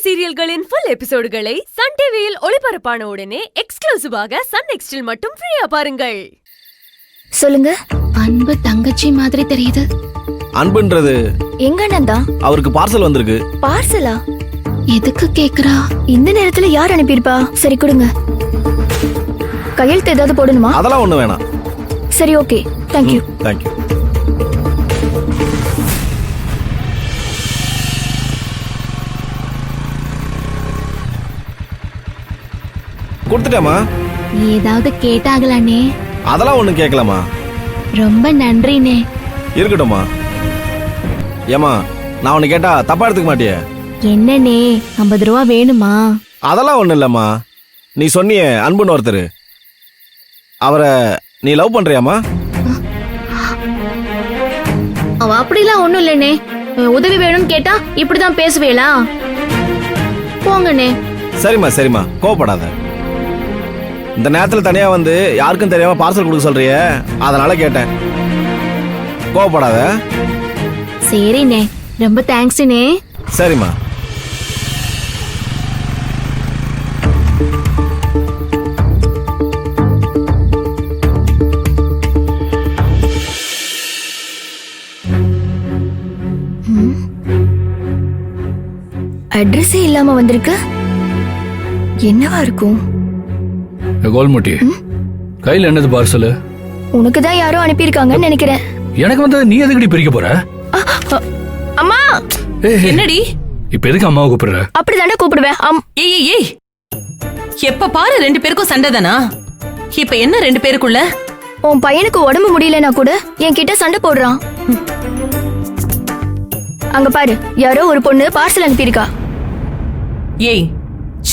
சீரியல்களின் full எபிசோடுகளை Sun டிவியில் ஒளிபரப்பான உடனே எக்ஸ்க்ளூசிவாக சன் நெக்ஸ்டில் மட்டும் ஃப்ரீயா பாருங்கள். சொல்லுங்க. அன்பு தங்கச்சி மாதிரி தெரியுது. அன்புன்றது எங்க அண்ணன்தா? அவருக்கு பார்சல் வந்திருக்கு. பார்சலா? எதுக்கு கேக்குறா? இந்த நேரத்துல யார் அனுப்பியிருப்பா? சரி கொடுங்க. கையெழுத்து ஏதாவது போடணுமா? அதெல்லாம் ஒண்ணு வேணாம். சரி ஓகே, தேங்க்யூ. தேங்க்யூ. கொடுத்துட்டேமா. ஏதாவது கேட்டாங்களானே? அதெல்லாம் ஒண்ணும் கேட்கலாமா. ரொம்ப நன்றினே. இருக்கட்டும்மா. ஏமா, நான் உன்னை கேட்டா தப்பா எடுத்துக்க மாட்டியே? என்னனே, 50 ரூபா வேணுமா? அதெல்லாம் ஒண்ணும் இல்லம்மா. நீ சொன்னியே அன்புன்னு ஒருத்தர், அவரை நீ லவ் பண்றியாமா? அவ அப்படிலாம் ஒண்ணும் இல்லனே. உதவி வேணும்னு கேட்டா இப்படிதான் பேசுவேளா? போங்கண்ணே. சரிம்மா சரிம்மா, கோவப்படாத. இந்த நேரத்துல தனியா வந்து யாருக்கும் தெரியாம பார்சல் கொடுக்க சொல்றியே, அதனால கேட்டேன். கோவப்படாத. சரிண்ணே, ரொம்ப தேங்க்ஸ்ண்ணே. சரிம்மா. அட்ரஸே இல்லாம வந்திருக்கு. என்னவா இருக்கும்? கோல்முட்டி, கையில என்னது பார்சல்? உனக்கு தான் யாரோ அனுப்பியிருக்காங்கன்னு நினைக்கிறேன். எனக்கு வந்தது நீ எதுக்கடி பிரிக்க போற? அம்மா! என்னடி இப்ப எதுக்கு அம்மாவை கூப்பிடுற? அப்படிதானே கூப்பிடுவேன். ஏய் ஏய், எப்ப பாரு 2 பேருக்கும் சண்டை தானா? இப்ப என்ன 2 பேருக்குள்ள? உன் பையனுக்கு உடம்பு முடியலனா கூட என்கிட்ட சண்டை போடுறான். அங்க பாரு, யாரோ ஒரு பொண்ணு பார்சல் அனுப்பியிருக்கா. ஏய்,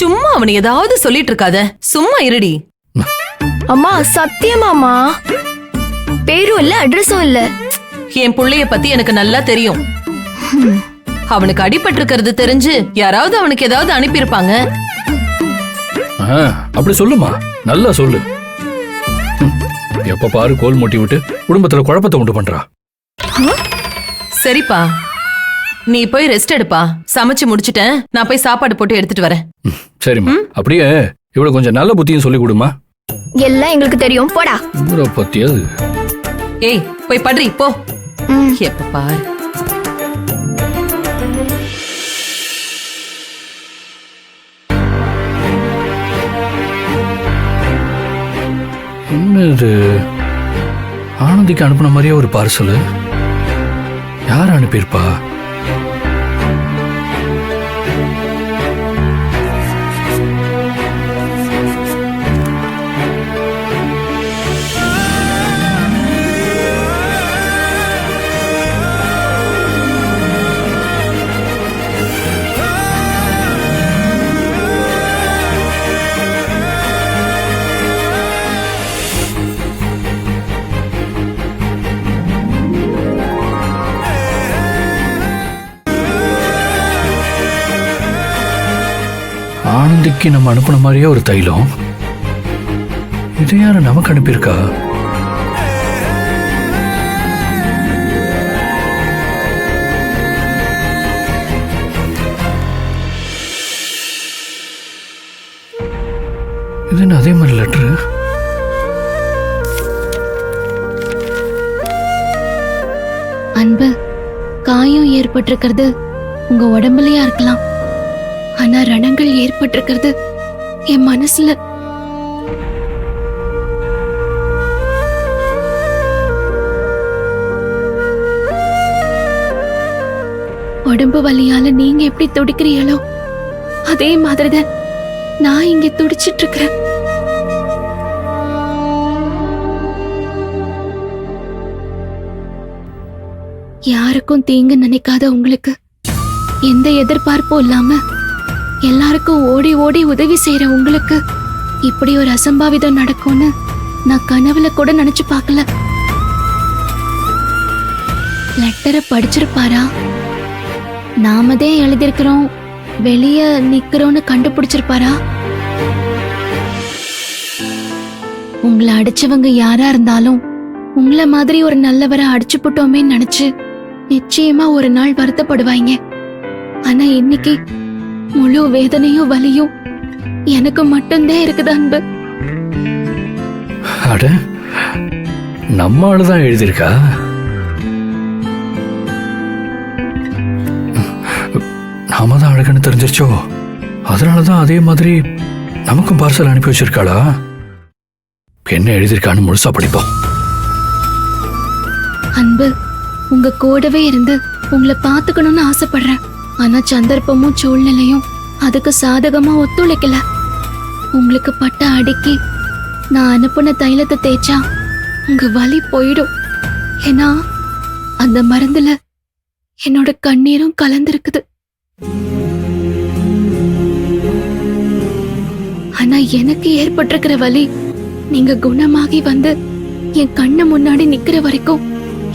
சும்மா அவனை ஏதாவது சொல்லிட்டு இருக்காத, சும்மா இருடி. அம்மா சத்தியமாமா, பேரும் இல்ல அட்ரஸும் இல்ல. என் புள்ளைய பத்தி எனக்கு நல்லா தெரியும். அவனுக்கு அடிபட்டு இருக்கிறது தெரிஞ்சு யாராவது அவனுக்கு ஏதாவது அனுப்பியிருப்பாங்க. அப்படி சொல்லுமா, நல்லா சொல்லு. எப்ப பாரு கோல் மூட்டி விட்டு குடும்பத்துல குழப்பத்தை உண்டு பண்றா. சரிப்பா, நீ போய் ரெஸ்ட் எடுப்பா. சமைச்சு முடிச்சிட்டேன், நான் போய் சாப்பாடு போட்டு எடுத்துட்டு வரேன். சரிம்மா. அப்படியே இவ்வளவு கொஞ்சம் நல்ல புத்தியும் சொல்லி கொடுமா. எல்லாம் எங்களுக்கு தெரியும், போடா. ஊரை பத்தியாது. ஏய், போய் படுறி போ. எப்ப பாரு என்னது? ஆனந்திக்கு அனுப்பின மாதிரியே ஒரு பார்சல். யார் அனுப்பியிருப்பா? ஆனந்திக்கு நம்ம அனுப்பின மாதிரியே ஒரு தைலம். இது யாரு நமக்கு அனுப்பியிருக்கா? இது என்ன அதே மாதிரி லெட்டரு? அன்பு, காயம் ஏற்பட்டிருக்கிறது உங்க உடம்புலயா இருக்கலாம், ஆனா ரணங்கள் ஏற்பட்டிருக்கிறது என் மனசுல. உடம்பு வலியால நீங்க எப்படி துடிக்கிறீங்களோ அதே மாதிரிதான் நான் இங்க துடிச்சிட்டு இருக்கிறேன். யாருக்கும் தீங்கு நினைக்காத உங்களுக்கு, எந்த எதிர்பார்ப்பும் இல்லாம எல்லாருக்கும் ஓடி ஓடி உதவி செய்யற உங்களுக்கு இப்படி ஒரு அசம்பாவிதம் நடக்கும்னு நான் கனவுல கூட நினைச்சு பார்க்கல. லெட்டரை படிச்சிருப்பாரா? நாமதே எழுதிருக்கிறோம், வெளிய நிக்கிறோம்னு கண்டுபிடிச்சிருப்பாரா? உங்களை அடிச்சவங்க யாரா இருந்தாலும் உங்களை மாதிரி ஒரு நல்லவரை அடிச்சு போட்டோமே நினைச்சு நிச்சயமா ஒரு நாள் வருத்தப்படுவாங்க. ஆனா இன்னைக்கு முழு வேதனையும் வலியும் எனக்கு மட்டும்தான் இருக்குது அன்பு. அட நம்ம ஆளுதான் எழுதியிருக்கா. நாம தான் அழகுன்னு தெரிஞ்சிருச்சோ, அதனாலதான் அதே மாதிரி நமக்கும் பார்சல் அனுப்பி வச்சிருக்காளா? என்ன எழுதியிருக்கான்னு முழுசா படிப்போம். அன்பு, உங்க கூடவே இருந்து உங்களை பாத்துக்கணும்னு ஆசைப்படுறேன். ஆனா சந்தர்ப்பமும் சூழ்நிலையும் அதுக்கு சாதகமா ஒத்துழைக்கல. உங்களுக்கு பட்ட அடிக்கி நான் அனுப்புன தைலத்தை தேய்ச்சா உங்க வலி போயிடும். ஏன்னா அந்த மருந்துல என்னோட கண்ணீரும் கலந்திருக்குது. ஆனா எனக்கு ஏற்பட்டிருக்கிற வலி நீங்க குணமாகி வந்து என் கண்ணு முன்னாடி நிக்கிற வரைக்கும்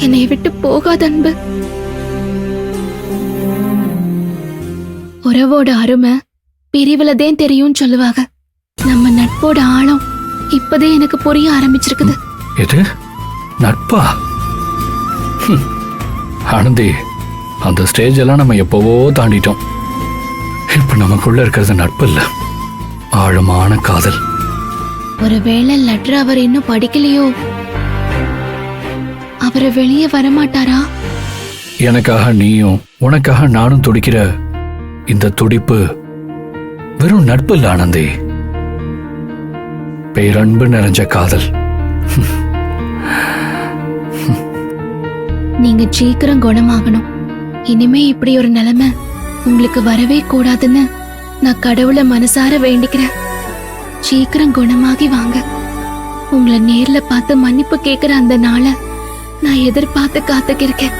என்னை விட்டு போகாத அன்பு. உறவோட அருமை பிரிவுலதான் தெரியும் சொல்லுவாங்க. நம்ம நட்போட ஆழம் இப்பதே எனக்கு புரிய ஆரம்பிச்சிருக்குது. எது நட்பா? ஆனந்தி, அந்த ஸ்டேஜ் எல்லாம் நம்ம எப்பவோ தாண்டிட்டோம். இப்ப நமக்குள்ள இருக்கிறது நட்பு இல்ல, ஆழமான காதல். ஒருவேளை லெட்டர் அவர் இன்னும் படிக்கலையோ? அவரை வெளியே வரமாட்டாரா? எனக்காக நீயும் உனக்காக நானும் துடிக்கிற இந்த துடிப்பு வெறும் நட்பு இல்ல ஆனந்தி, பேரன்பு நிறைஞ்ச காதல். நீங்க சீக்கிரம் குணமாகணும். இனிமே இப்படி ஒரு நிலைமை உங்களுக்கு வரவே கூடாதுன்னு நான் கடவுளை மனசார வேண்டிக்கிறேன். சீக்கிரம் குணமாகி வாங்க. உங்களை நேர்ல பார்த்து மன்னிப்பு கேட்கிற அந்த நாளை நான் எதிர்பார்த்து காத்துக்கிருக்கேன்.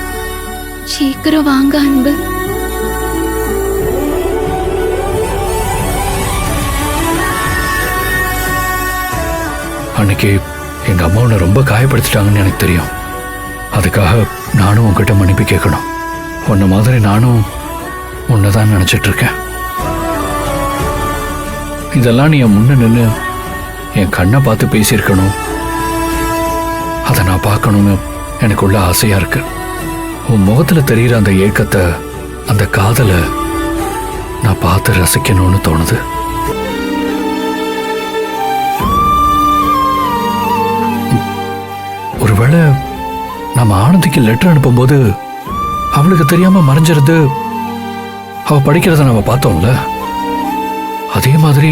சீக்கிரம் வாங்க அன்பு. அன்னைக்கு எங்க அம்மா உன்னை ரொம்ப காயப்படுத்திட்டாங்கன்னு எனக்கு தெரியும். அதுக்காக நானும் உன்கிட்ட மன்னிப்பு கேட்கணும். உன்ன மாதிரி நானும் உன்னைதான் நினைச்சிட்டு இருக்கேன். இதெல்லாம் நீ என் முன்ன நின்று என் கண்ணை பார்த்து பேசியிருக்கணும். அதை நான் பார்க்கணும்னு எனக்குள்ள ஆசையா இருக்கு. உன் முகத்துல தெரிகிற அந்த ஏக்கத்தை, அந்த காதலை நான் பார்த்து ரசிக்கணும்னு தோணுது. ஒருவேளை நம்ம ஆனந்திக்கு லெட்டர் அனுப்பும்போது அவளுக்கு தெரியாம மறைஞ்சிருந்து அவ படிக்கிறத நம்ம பார்த்தோம்ல, அதே மாதிரி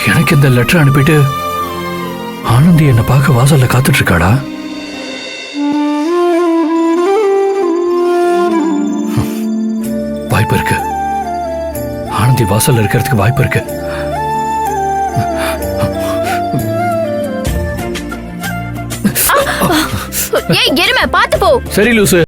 எனக்கு இந்த லெட்டர் அனுப்பிட்டு ஆனந்தி என்னை பார்க்க வாசல்ல காத்துட்டு இருக்காடா. வாய்ப்பு இருக்கு, ஆனந்தி வாசல்ல இருக்கிறதுக்கு வாய்ப்பு இருக்கு. ஏய் எருமை, பாத்து போ. சரி லூசு,